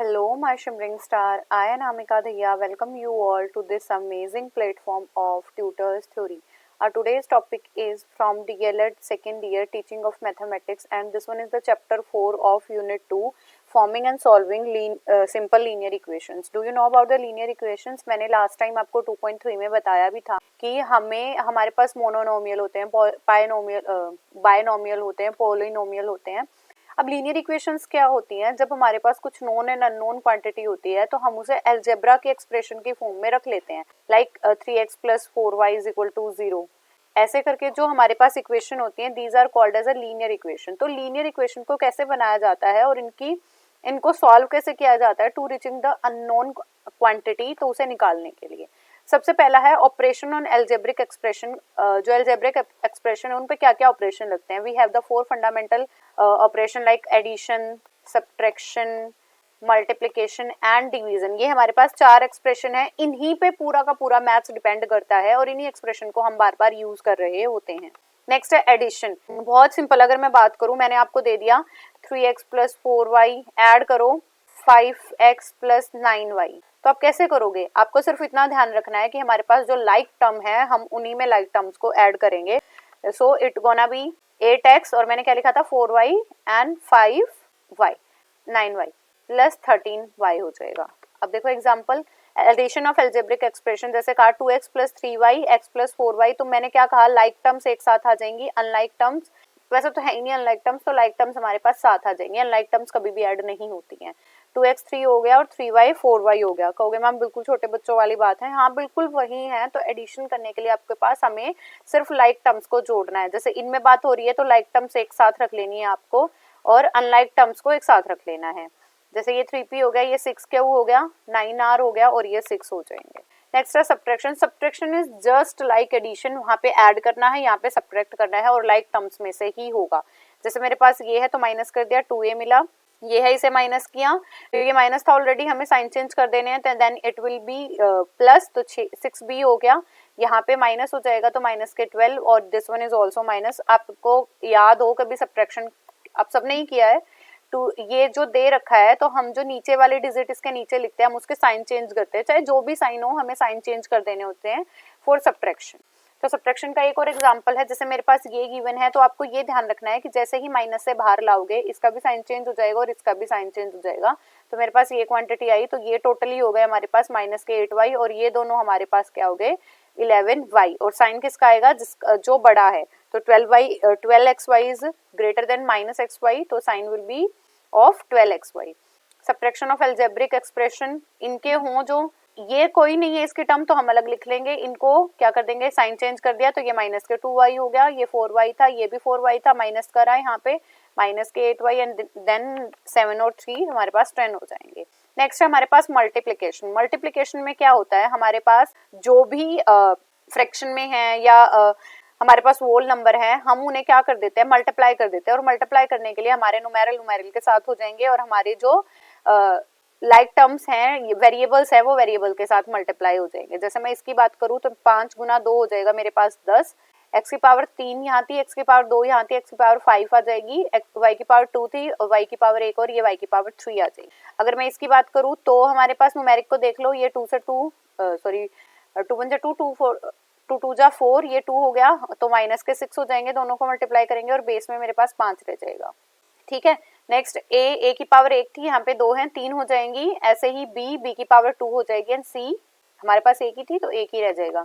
Hello, my shimmering star. I am Amika Dhaya. Welcome you all to this amazing platform of Tutors Theory. Our today's topic is from DLED second year teaching of mathematics, and this one is the chapter 4 of unit 2 forming and solving simple linear equations. Do you know about the linear equations? मैंने last time आपको 2.3 में बताया भी था कि हमारे पास monomial होते हैं, बायनोमियल होते हैं, पॉलिनोमियल होते हैं. अब लीनियर इक्वेशंस क्या होती हैं? जब हमारे पास कुछ नोन एंड अननोन क्वांटिटी होती है तो हम उसे अलजेब्रा के एक्सप्रेशन की फॉर्म में रख लेते हैं, लाइक 3x + 4y = 0. ऐसे करके जो हमारे पास इक्वेशन होती हैं, these are called as a linear equation. तो लीनियर इक्वेशन को कैसे बनाया जाता है और इनको सॉल्व कैसे किया जाता है to reaching the unknown quantity, तो उसे निकालने के लिए सबसे पहला है ऑपरेशन ऑन एल्जेब्रिक एक्सप्रेशन. जो एल्जेब्रिक एक्सप्रेशन है उन पे क्या क्या ऑपरेशन लगते हैं? We have the 4 fundamental operation like addition, subtraction, multiplication and division. ये हमारे पास 4 एक्सप्रेशन है. इन्हीं पे पूरा का पूरा मैथ्स डिपेंड करता है और इन्हीं एक्सप्रेशन को हम बार बार यूज कर रहे होते हैं. नेक्स्ट है एडिशन. बहुत सिंपल, अगर मैं बात करूं, मैंने आपको दे दिया 3x + 4y, ऐड करो 5x + 9y. तो आप कैसे करोगे? आपको सिर्फ इतना ध्यान रखना है कि हमारे पास जो लाइक टर्म है हम उन्हीं में लाइक टर्म्स को ऐड करेंगे. So it gonna be 8x और मैंने क्या लिखा था 4y and 5y, 9y + 13y हो जाएगा. अब देखो example, addition of algebraic expression. जैसे कहा 2x + 3y, x + 4y, तो मैंने क्या कहा, लाइक टर्म्स एक साथ आ जाएंगी. अनलाइक टर्म्स वैसे तो है ही नहीं अनलाइक टर्म्स, तो लाइक टर्म्स हमारे पास साथ आ जाएंगे. अनलाइक टर्म्स कभी भी ऐड नहीं होती हैं. 2x 3 हो गया और 3y 4y हो गया. कहोगे मैम बिल्कुल छोटे बच्चों वाली बात है. हाँ बिल्कुल वही है. तो एडिशन करने के लिए आपके पास हमें सिर्फ लाइक टर्म्स को जोड़ना है. जैसे इनमें बात हो रही है तो लाइक टर्म्स एक साथ रख लेनी है आपको और अनलाइक टर्म्स को एक साथ रख लेना है. जैसे ये 3p हो गया, ये 6q हो गया, 9r हो गया और ये 6 हो जाएंगे. नेक्स्ट है subtraction. Subtraction is just like addition. वहाँ पे ऐड करना है, यहाँ पे सब्ट्रैक्ट करना है और लाइक टर्म्स में से ही होगा. जैसे मेरे पास ये है तो माइनस कर दिया, 2a मिला. ये है, इसे माइनस किया, तो ये माइनस था ऑलरेडी, हमें साइन चेंज कर देने हैं. Then it will be plus, तो 6b हो गया. यहाँ पे माइनस हो जाएगा तो माइनस के 12 और this one is also minus. आपको याद हो कभी सब्ट्रैक्शन आप सबने ही किया है. तो ये जो दे रखा है तो हम जो नीचे वाले डिजिट इसके नीचे लिखते हैं हम उसके साइन चेंज करते हैं. चाहे जो भी साइन हो हमें साइन चेंज कर देने होते हैं फॉर सब्ट्रैक्शन. तो सब्ट्रैक्शन का एक और एग्जांपल है. जैसे मेरे पास ये गिवन है तो आपको ये ध्यान रखना है कि जैसे ही माइनस से बाहर लाओगे इसका भी साइन चेंज हो जाएगा और इसका भी साइन चेंज हो जाएगा. तो मेरे पास ये क्वांटिटी आई तो ये टोटली हो गए हमारे पास माइनस के 8y और ये दोनों हमारे पास क्या हो गए 11y. और साइन किसका आएगा? जो बड़ा है. तो 12xy is greater than -xy, तो sign will be of 12xy. Subtraction of algebraic expression. इनके हों जो ये कोई नहीं है इसकी टर्म तो हम अलग लिख लेंगे. इनको क्या कर देंगे, साइन चेंज कर दिया तो ये माइनस के 2y हो गया, ये 4y था, ये भी 4y था, माइनस करा यहाँ पे माइनस के 8y एंड देन 7 और 3 हमारे पास 10 हो जाएंगे. नेक्स्ट है हमारे पास मल्टीप्लिकेशन. मल्टीप्लिकेशन में क्या होता है, हमारे पास जो भी फ्रैक्शन में है या हमारे पास होल नंबर है हम उन्हें क्या कर देते हैं, मल्टीप्लाई कर देते हैं. और मल्टीप्लाई करने के लिए हमारे न्यूमेरल के साथ हो जाएंगे और हमारे जो लाइक टर्म्स हैं, वेरिएबल्स है, वो वेरिएबल के साथ मल्टीप्लाई हो जाएंगे. जैसे मैं इसकी बात करूं तो 5 × 2 हो जाएगा मेरे पास 10. x की पावर 3 यहाँ थी, x की पावर 2 यहाँ थी, x की पावर 5 आ जाएगी, y की पावर 2 थी और y की पावर 1 और ये y की पावर 3 आ जाएगी. अगर मैं इसकी बात करूं तो हमारे पास न्यूमेरिक को देख लो, ये 2 से 2 सॉरी 2 × 2 2 2 × 4 ये 2 हो गया तो माइनस के 6 हो जाएंगे. दोनों को मल्टीप्लाई करेंगे और बेस में मेरे पास 5 रह जाएगा. ठीक है. नेक्स्ट a की पावर 1 थी, यहाँ पे 2 हैं, 3 हो जाएंगी. ऐसे ही b की पावर 2 हो जाएगी एंड c हमारे पास एक ही थी तो एक ही रह जाएगा.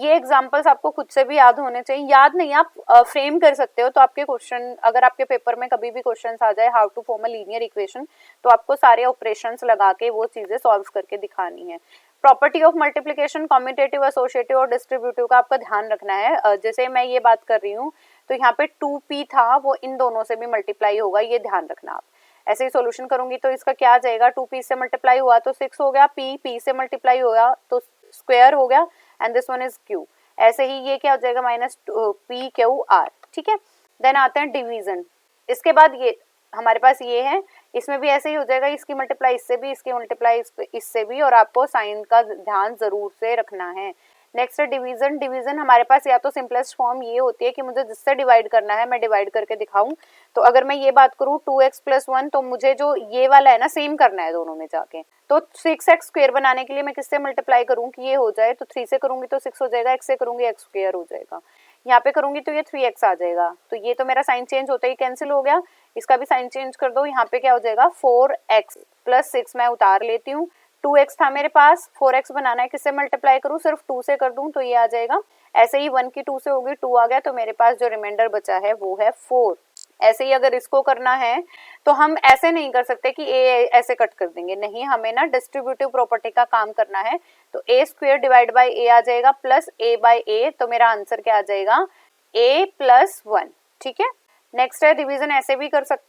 ये एग्जांपल्स आपको खुद से भी याद होने चाहिए. याद नहीं आप फ्रेम कर सकते हो. तो आपके क्वेश्चन अगर आपके पेपर में कभी भी क्वेश्चन आ जाए how to form a linear equation तो आपको सारे ऑपरेशंस लगा के वो चीजें सॉल्व करके दिखानी है. Property of multiplication, commutative, associative और डिस्ट्रीब्यूटिव का आपका ध्यान रखना है. जैसे मैं ये बात कर रही हूँ तो यहाँ पे 2p था वो इन दोनों से भी मल्टीप्लाई होगा, ये ध्यान रखना आप. ऐसे ही सॉल्यूशन करूंगी तो इसका क्या आ जाएगा, 2p से मल्टीप्लाई हुआ तो 6 हो गया, p से मल्टीप्लाई होगा तो स्क्वायर हो गया and this one is q. ऐसे ही ये क्या हो जाएगा -pqr. ठीक है. देन आते हैं डिवीजन. इसके बाद ये हमारे पास ये है, इसमें भी ऐसे ही हो जाएगा, इसकी मल्टीप्लाई इससे भी, इसकी मल्टीप्लाई इससे भी, और आपको साइन का ध्यान जरूर से रखना है. नेक्स्ट है डिवीजन। डिवीजन हमारे पास या तो सिंपलेस्ट फॉर्म ये होती है कि मुझे जिससे डिवाइड करना है मैं डिवाइड करके दिखाऊं। तो अगर मैं ये बात करूं 2x + 1, तो मुझे जो ये वाला है ना सेम करना है दोनों में जाके। तो 6x स्क्वायर बनाने के लिए मैं किससे मल्टीप्लाई करूं कि ये हो जाए, तो 3 से करूंगी तो 6 हो जाएगा, x से करूंगी x स्क्वायर हो जाएगा, यहाँ पे करूंगी तो ये 3x आ जाएगा। तो ये तो मेरा साइन चेंज होता ही कैंसिल हो गया, इसका भी साइन चेंज कर दो, यहाँ पे क्या हो जाएगा 4x + 6 मैं उतार लेती हूँ। 2x था मेरे पास, 4x बनाना है, किससे मल्टीप्लाई करूं, सिर्फ 2 से कर दूं तो ये आ जाएगा। ऐसे ही 1 की 2 से होगी, 2 आ गया, तो मेरे पास जो रिमाइंडर बचा है वो है 4। ऐसे ही अगर इसको करना है तो हम ऐसे नहीं कर सकते कि a ऐसे कट कर देंगे, नहीं, हमें ना डिस्ट्रीब्यूटिव प्रॉपर्टी का काम करना है। तो a² डिवाइड बाई a आ जाएगा प्लस a बाई a, तो मेरा आंसर क्या आ जाएगा a + 1। ठीक है, नेक्स्ट है डिवीजन। ऐसे भी कर सकते,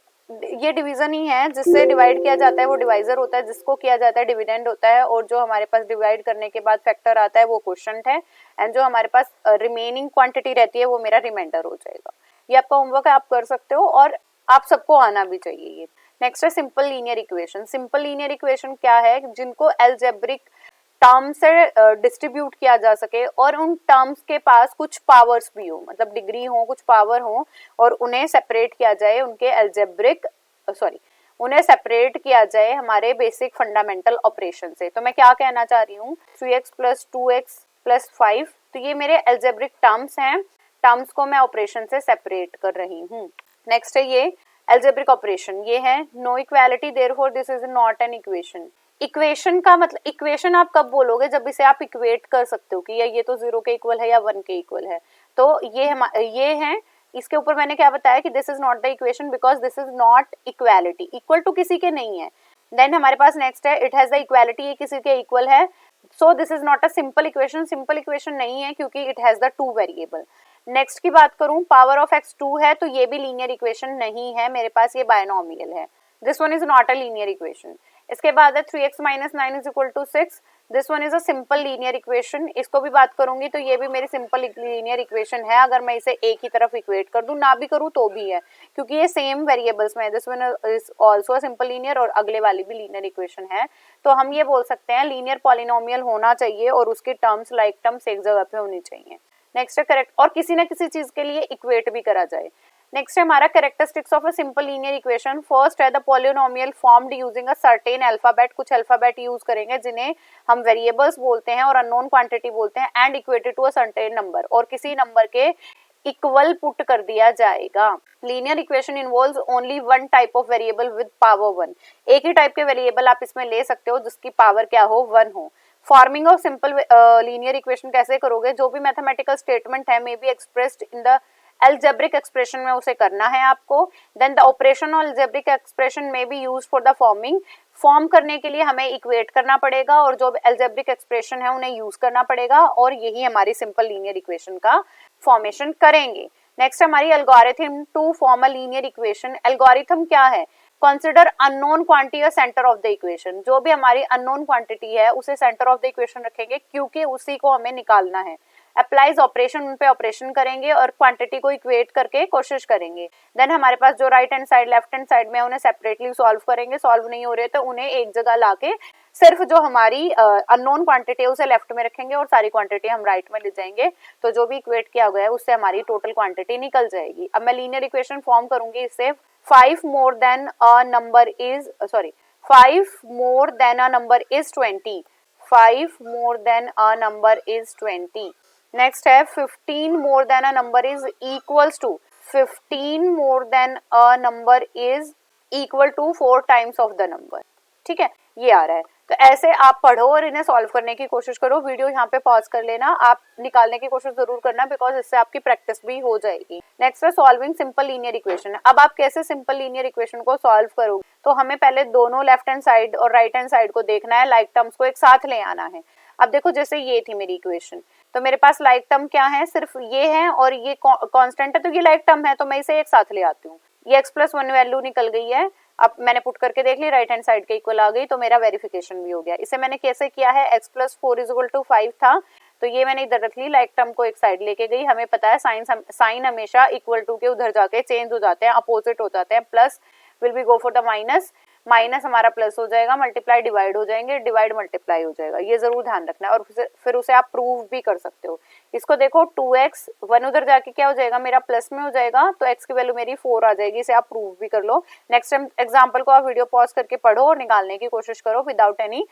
ये डिवीजन ही है, जिससे डिवाइड किया जाता है वो डिवाइजर होता है, जिसको किया जाता है डिविडेंड होता है, और जो हमारे पास डिवाइड करने के बाद फैक्टर आता है वो क्वोशंट है, एंड जो हमारे पास रिमेनिंग क्वांटिटी रहती है वो मेरा रिमाइंडर हो जाएगा। ये आपका होमवर्क है, आप कर सकते हो और आप सबको आना भी चाहिए ये। नेक्स्ट है simple linear equation. Simple linear equation क्या है, जिनको एल्जेब्रिक टर्म से डिस्ट्रीब्यूट किया जा सके और उन टर्म्स के पास कुछ पावर्स भी हो, मतलब डिग्री हो, कुछ पावर हो, और उन्हें सेपरेट किया जाए उनके एल्जेब्रिक उन्हें सेपरेट किया जाए हमारे बेसिक फंडामेंटल ऑपरेशन से। तो मैं क्या कहना चाह रही हूँ, 3x + 2x + 5, तो ये मेरे एल्जेब्रिक टर्म्स हैं, टर्म्स को मैं ऑपरेशन से सेपरेट कर रही हूँ। नेक्स्ट है ये एल्जेब्रिक ऑपरेशन, ये है no equality, therefore this is not an equation. Equation का मतलब, इक्वेशन आप कब बोलोगे, जब इसे आप इक्वेट कर सकते हो कि ये तो 0 के इक्वल है या 1 के इक्वल है। तो ये है, इसके ऊपर मैंने क्या बताया कि this is not the equation because this is not equality, equal to किसी के नहीं है। देन हमारे पास नेक्स्ट है इट हैज द इक्वालिटी, ये किसी के इक्वल है, so this is not a simple equation, simple equation नहीं है क्योंकि it has the 2 variable. Next की बात करूं, पावर ऑफ x 2 है, तो ये भी लीनियर इक्वेशन नहीं है मेरे पास, ये बायनोमियल है, this one is not a linear equation. इसके बाद है 3x - 9 = 6, this one is a simple linear equation. इसको भी बात करूंगी तो ये भी मेरी सिंपल लीनियर इक्वेशन है, अगर मैं इसे एक ही तरफ इक्वेट कर दूं, ना भी करूं तो भी है, क्योंकि ये सेम वेरिएबल्स में है। This one is also a simple linear, और अगले वाली भी लीनियर इक्वेशन है। तो हम ये बोल सकते हैं लीनियर पॉलिनोमियल होना चाहिए और उसकी टर्म्स लाइक टर्म्स एक जगह पे होनी चाहिए। नेक्स्ट है करेक्ट, और किसी ना किसी चीज के लिए इक्वेट भी करा जाए। नेक्स्ट है हमारा characteristics of a simple linear equation. First है the polynomial formed using a certain alphabet, कुछ अल्फाबेट यूज करेंगे जिन्हें हम वेरिएबल्स बोलते हैं और अननोन क्वांटिटी बोलते हैं, and equated to a certain number, और किसी नंबर के इक्वल पुट कर दिया जाएगा। Linear equation involves only one type of variable with power 1, एक ही टाइप के वेरिएबल आप इसमें ले सकते हो जिसकी पावर क्या हो, 1 हो। Forming of simple linear equation कैसे करोगे, जो भी मैथमेटिकल स्टेटमेंट है may be expressed in the algebraic expression में उसे करना है आपको। Then the operation on algebraic expression may be use for the forming, form करने के लिए हमें इक्वेट करना पड़ेगा और जो algebraic एक्सप्रेशन है उन्हें यूज करना पड़ेगा, और यही हमारी सिंपल लीनियर इक्वेशन का फॉर्मेशन करेंगे। नेक्स्ट हमारी algorithm to form a linear equation. Algorithm क्या है, consider unknown quantity centre of the equation, जो भी हमारी अननोन क्वांटिटी है उसे सेंटर ऑफ द इक्वेशन रखेंगे क्योंकि उसी को हमें निकालना है। अप्लाइज ऑपरेशन, उन पे ऑपरेशन करेंगे और क्वांटिटी को इक्वेट करके कोशिश करेंगे। देन हमारे पास जो right hand side left hand side में उन्हें सेपरेटली सॉल्व करेंगे, सॉल्व नहीं हो रहे तो उन्हें एक जगह लाके सिर्फ जो हमारी अननोन क्वांटिटी है उसे लेफ्ट में रखेंगे और सारी क्वांटिटी हम राइट में ले जाएंगे, तो जो भी इक्वेट किया गया है उससे हमारी टोटल क्वांटिटी निकल जाएगी। अब मैं लीनियर इक्वेशन फॉर्म करूंगी, इससे 5 more than a number is 5 more than a number is 20, 5 more than a number is 20। Next है 15 more than a number is equals to, 15 more than a number is equal to 4 times of the number। ठीक है, ये आ रहा है। तो ऐसे आप पढ़ो और इन्हें सॉल्व करने की कोशिश करो। वीडियो यहाँ पे पॉज कर लेना, आप निकालने की कोशिश जरूर करना बिकॉज इससे आपकी प्रैक्टिस भी हो जाएगी। नेक्स्ट है सॉल्विंग सिंपल लीनियर इक्वेशन। अब आप कैसे सिंपल लीनियर इक्वेशन को सॉल्व करोगे, तो हमें पहले दोनों लेफ्ट हैंड साइड और राइट हैंड साइड को देखना है, लाइक टर्म्स को एक साथ ले आना है। अब देखो जैसे ये थी मेरी इक्वेशन, तो मेरे पास लाइक टर्म क्या है, सिर्फ ये है और ये कांस्टेंट है, तो ये लाइक टर्म है, तो मैं इसे एक साथ ले आती हूँ। ये x+1 वैल्यू निकल गई है, अब मैंने पुट करके देख ली, राइट हैंड साइड के इक्वल आ गई, तो मेरा वेरिफिकेशन भी हो गया। इसे मैंने कैसे किया है, x+4 = 5 था, तो ये मैंने इधर रख ली, लाइक टर्म को एक साइड लेके गई। हमें पता है साइन हमेशा इक्वल टू के उधर जाके चेंज हो जाते हैं, अपोजिट हो जाते हैं, plus will be go for the minus, minus हमारा प्लस हो जाएगा, मल्टीप्लाई डिवाइड हो जाएंगे, डिवाइड मल्टीप्लाई हो जाएगा, ये जरूर ध्यान रखना है। और फिर उसे आप प्रूव भी कर सकते हो। इसको देखो 2x 1 उधर जाके क्या हो जाएगा, मेरा प्लस में हो जाएगा, तो x की वैल्यू मेरी 4 आ जाएगी, इसे आप प्रूव भी कर लो। नेक्स्ट एग्जाम्पल को आप वीडियो पॉज करके पढ़ो और निकालने की कोशिश करो विदाउट एनी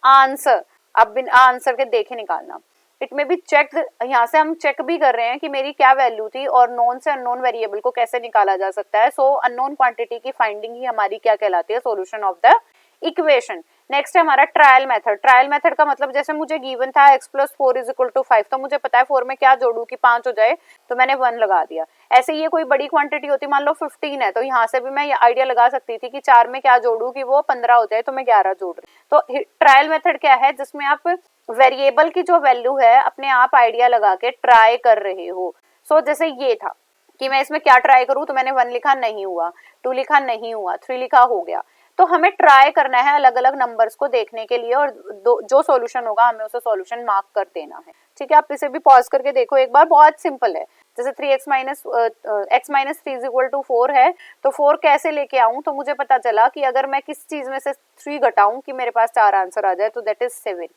आंसर। अब बिना आंसर के देखे निकालना। इट में भी चेक, यहाँ से हम चेक भी कर रहे हैं कि मेरी क्या वैल्यू थी और नोन से अननोन वेरिएबल को कैसे निकाला जा सकता है। सो अननोन क्वांटिटी की फाइंडिंग ही हमारी क्या कहलाती है, solution of the equation. Next है हमारा ट्रायल मेथड। ट्रायल मेथड का मतलब जैसे मुझे गिवन था x + 4 = 5, तो मुझे पता है 4 में क्या जोड़ू कि 5 हो जाए, तो मैंने 1 लगा दिया। ऐसे ये कोई बड़ी क्वांटिटी होती, मान लो 15 है, तो यहाँ से भी मैं ये आइडिया लगा सकती थी कि 4 में क्या जोड़ू कि वो 15 हो जाए, तो मैं 11 जोड़ रही। तो ट्रायल मेथड क्या है, जिसमें आप वेरिएबल की जो वैल्यू है अपने आप आइडिया लगा के ट्राई कर रहे हो। सो जैसे ये था कि मैं इसमें क्या ट्राई करूं, तो मैंने 1 लिखा, नहीं हुआ, 2 लिखा, नहीं हुआ, 3 लिखा, हो गया। तो हमें ट्राई करना है अलग अलग नंबर्स को देखने के लिए, और जो सॉल्यूशन होगा हमें उसे सॉल्यूशन मार्क कर देना है। ठीक है, आप इसे भी पॉज करके देखो एक बार, बहुत सिंपल है। जैसे 3x - 3 = 4 है, तो 4 कैसे लेके आऊं, तो मुझे पता चला कि अगर मैं किस चीज में से 3 घटाऊं कि मेरे पास 4 आंसर आ जाए, तो that is 7।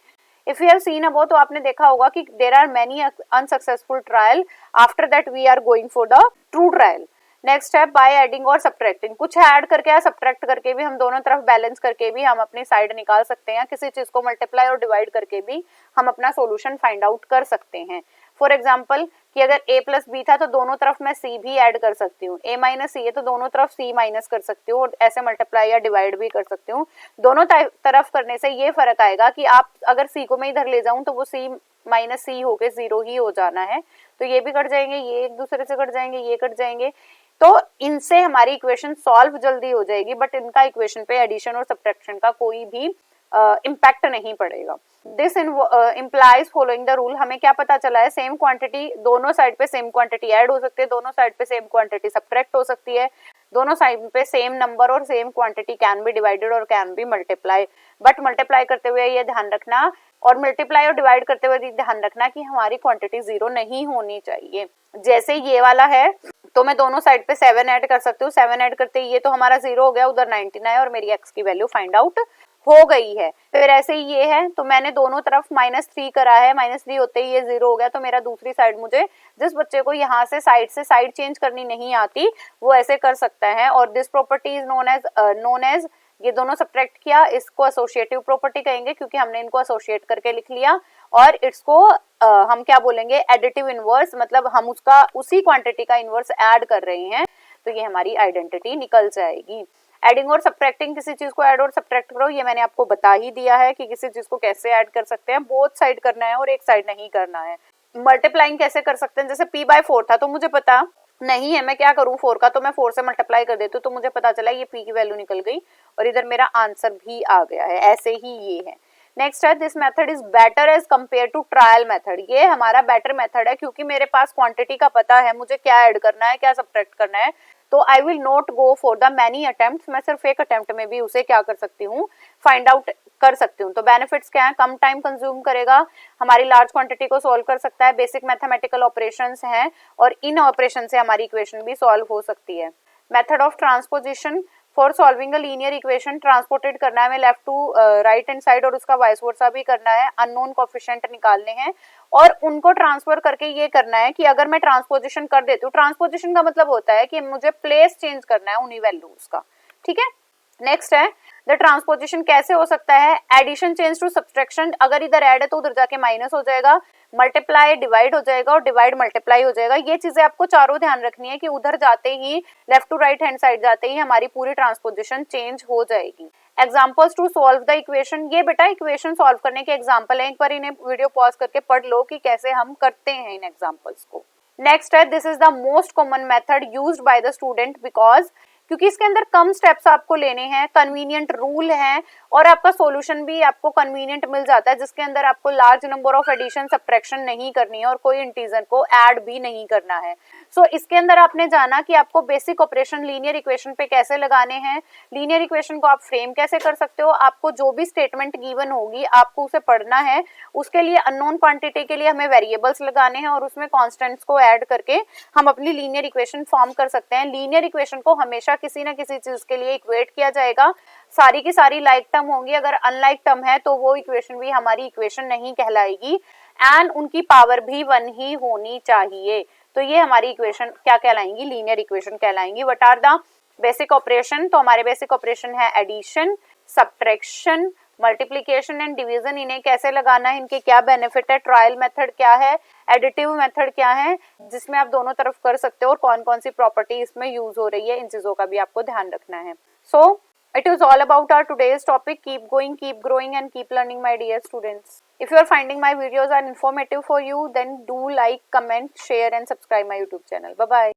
If you have seen above, तो आपने देखा होगा कि there are many unsuccessful trial, after that we are going for the true trial. Next है बाय एडिंग और सब्ट्रैक्टिंग। कुछ ऐड करके या सब्ट्रैक्ट करके भी हम दोनों तरफ बैलेंस करके भी हम अपनी साइड निकाल सकते हैं। किसी चीज को मल्टीप्लाई और डिवाइड करके भी हम अपना सॉल्यूशन फाइंड आउट कर सकते हैं। फॉर एग्जांपल कि अगर a + b था, तो दोनों तरफ मैं c भी ऐड कर सकती हूँ। a - c है, तो दोनों तरफ c माइनस कर सकती हूँ और ऐसे मल्टीप्लाई या डिवाइड भी कर सकती हूँ। दोनों तरफ करने से ये फर्क आएगा कि आप अगर c को मैं इधर ले जाऊं, तो वो c - c होके 0 ही हो जाना है। तो ये भी कट जाएंगे, ये एक दूसरे से कट जाएंगे, ये कट जाएंगे, तो इनसे हमारी इक्वेशन सॉल्व जल्दी हो जाएगी, बट इनका इक्वेशन पे एडिशन और सब्ट्रैक्शन का कोई भी इम्पैक्ट नहीं पड़ेगा। This implies following the rule. हमें क्या पता चला है, सेम क्वांटिटी दोनों साइड पे सेम क्वांटिटी ऐड हो सकती है, दोनों साइड पे सेम क्वांटिटी सब्ट्रैक्ट हो सकती है, दोनों साइड पे सेम नंबर और same quantity can be divided और can be multiply. But multiply करते हुए ये ध्यान रखना, और मल्टीप्लाई और डिवाइड करते हुए ध्यान रखना कि हमारी क्वांटिटी 0 नहीं होनी चाहिए। जैसे ये वाला है, तो मैं दोनों साइड पे 7 ऐड कर सकती हूँ। 7 ऐड करते ही ये तो हमारा 0 हो गया, उधर 19 है और मेरी x की वैल्यू फाइंड आउट हो गई है। फिर ऐसे ही ये है, तो मैंने दोनों तरफ -3 करा है, -3 होते ही ये 0 हो गया, तो मेरा दूसरी साइड, मुझे जिस बच्चे को यहाँ से साइड चेंज करनी नहीं आती, वो ऐसे कर सकता है। और this property is known as ये दोनों सब्ट्रैक्ट किया, इसको एसोसिएटिव प्रॉपर्टी कहेंगे, क्योंकि हमने इनको एसोसिएट करके लिख लिया। और इसको हम क्या बोलेंगे, एडिटिव इनवर्स, मतलब हम उसका उसी क्वांटिटी का इनवर्स ऐड कर रहे हैं, तो ये हमारी आइडेंटिटी निकल जाएगी। एडिंग और सब्ट्रैक्टिंग, किसी चीज को ऐड और सब्ट्रैक्ट करो, ये मैंने आपको बता ही दिया है कि किसी चीज को कैसे ऐड कर सकते हैं, बोथ साइड करना है और एक साइड नहीं करना है। मल्टीप्लाइंग कैसे कर सकते हैं, जैसे p/4 था, तो मुझे पता नहीं है मैं क्या करूं 4 का, तो मैं 4 से मल्टीप्लाई कर देती हूँ, तो मुझे पता चला ये p की वैल्यू निकल गई और इधर मेरा आंसर भी आ गया है। ऐसे ही ये है। नेक्स्ट है this method is better as compare to trial method. ये हमारा बेटर मेथड है, क्योंकि मेरे पास क्वांटिटी का पता है, मुझे क्या ऐड करना है, क्या सब्ट्रैक्ट करना है, तो I will not go for the many attempts. मैं सिर्फ एक अटेम्प्ट में भी उसे क्या कर सकती हूँ, फाइंड आउट कर सकती हूँ। तो बेनिफिट्स क्या है, कम टाइम कंज्यूम करेगा, हमारी लार्ज क्वांटिटी को सॉल्व कर सकता है, बेसिक मैथमेटिकल ऑपरेशंस हैं और इन ऑपरेशन से हमारी इक्वेशन भी सॉल्व हो सकती है। Method of transposition, for solving a linear equation transported करना है हमें left to right hand side, और उसका वाइस वर्सा भी करना है। अननोन कोएफिशिएंट निकालने हैं और उनको ट्रांसफर करके ये करना है कि अगर मैं ट्रांसपोजिशन कर देती हूँ, ट्रांसपोजिशन का मतलब होता है कि मुझे प्लेस चेंज करना है उन्हीं वैल्यूज का। ठीक है, नेक्स्ट है द ट्रांसपोजिशन कैसे हो सकता है, एडिशन चेंज टू सब्ट्रैक्शन। अगर इधर ऐड है तो उधर जाके माइनस हो जाएगा, मल्टीप्लाई डिवाइड हो जाएगा और डिवाइड मल्टीप्लाई हो जाएगा। ये चीजें आपको चारों ध्यान रखनी है कि उधर जाते ही, left to right hand side जाते ही हमारी पूरी ट्रांसपोजिशन चेंज हो जाएगी। Examples to solve the equation, ये बेटा इक्वेशन सॉल्व करने के एग्जाम्पल है, एक बार इन्हें वीडियो पॉज करके पढ़ लो कि कैसे हम करते हैं इन एग्जाम्पल्स को। नेक्स्ट है this is the most common method used by the student, because क्योंकि इसके अंदर कम स्टेप्स आपको लेने हैं, कन्वीनियंट रूल है और आपका सॉल्यूशन भी आपको कन्वीनियंट मिल जाता है, जिसके अंदर आपको large number of addition subtraction नहीं करनी है और कोई इंटीजर को ऐड भी नहीं करना है। सो इसके अंदर आपने जाना कि आपको बेसिक ऑपरेशन लीनियर इक्वेशन पे कैसे लगाने हैं, लीनियर इक्वेशन को आप फ्रेम कैसे कर सकते हो, आपको जो भी स्टेटमेंट गिवन होगी आपको उसे पढ़ना है। उसके लिए अननोन क्वांटिटी के लिए हमें वेरिएबल्स लगाने हैं और उसमें कॉन्स्टेंट्स को ऐड करके हम अपनी लीनियर इक्वेशन फॉर्म कर सकते हैं। लीनियर इक्वेशन को हमेशा किसी ना किसी चीज के लिए इक्वेट किया जाएगा, सारी की सारी लाइक टर्म होंगी, अगर अनलाइक टर्म है तो वो इक्वेशन भी हमारी इक्वेशन नहीं कहलाएगी, एंड उनकी पावर भी 1 ही होनी चाहिए। तो ये हमारी इक्वेशन क्या कहलाएंगी, लीनियर इक्वेशन कहलाएंगी। What are the basic operation, तो हमारे बेसिक ऑपरेशन है addition, subtraction, multiplication and division. इन्हें कैसे लगाना है, इनके क्या बेनिफिट है, ट्रायल मेथड क्या है, एडिटिव मेथड क्या है जिसमें आप दोनों तरफ कर सकते हो, और कौन कौन सी प्रॉपर्टी इसमें यूज हो रही है, इन चीजों का भी आपको ध्यान रखना है। सो it is all about our today's topic. Keep going, keep growing and keep learning, my dear students. If you are finding my videos are informative for you, then do like, comment, share and subscribe my YouTube channel. Bye bye.